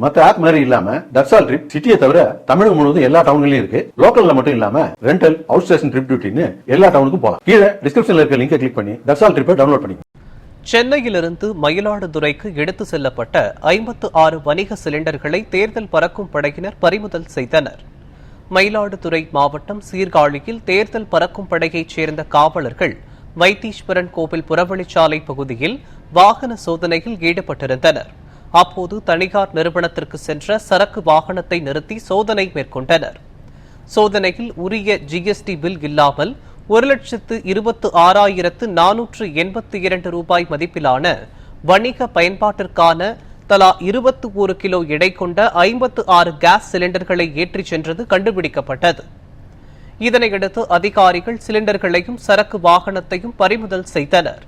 மத்த ஆப் மாதிரி இல்லாம தட்சால் ட்ரிப் சிட்டியை தவிர தமிழகம் முழுவதும் எல்லா டவுன்லயும் இருக்கு. லோக்கல்ல மட்டும் இல்லாம ரெண்டல், அவுட் ஸ்டேஷன் ட்ரிப் டியூட்டின்னு எல்லா டவுனுக்கும் போலாம். கீழே டிஸ்கிரிப்ஷன்ல இருக்க லிங்கை கிளிக் பண்ணி தட்சால் ட்ரிப்பை டவுன்லோட் பண்ணி. சென்னையிலிருந்து மயிலாடுதுறைக்கு எடுத்து செல்லப்பட்ட 56 வணிக சிலிண்டர்களை தேர்தல் பறக்கும் படையினர் பறிமுதல் செய்தனர். மயிலாடுதுறை மாவட்டம் சீர்காழியில் தேர்தல் பறக்கும் படையைச் சேர்ந்த காவலர்கள் வைத்தீஸ்வரன் கோவில் புறவழிச்சாலை பகுதியில் வாகன சோதனையில் ஈடுபட்டிருந்தனர். அப்போது தனியார் நிறுவனத்திற்கு சென்ற சரக்கு வாகனத்தை நிறுத்தி சோதனை மேற்கொண்டனர். சோதனையில் உரிய GST பில் இல்லாமல் 1,26,482 ரூபாய் மதிப்பிலான வணிக பயன்பாட்டிற்கான தலா 21 கிலோ எடை கொண்ட 56 கேஸ் சிலிண்டர்களை ஏற்றிச் சென்றது கண்டுபிடிக்கப்பட்டது. இதனையடுத்து அதிகாரிகள் சிலிண்டர்களையும் சரக்கு வாகனத்தையும் பறிமுதல் செய்தனர்.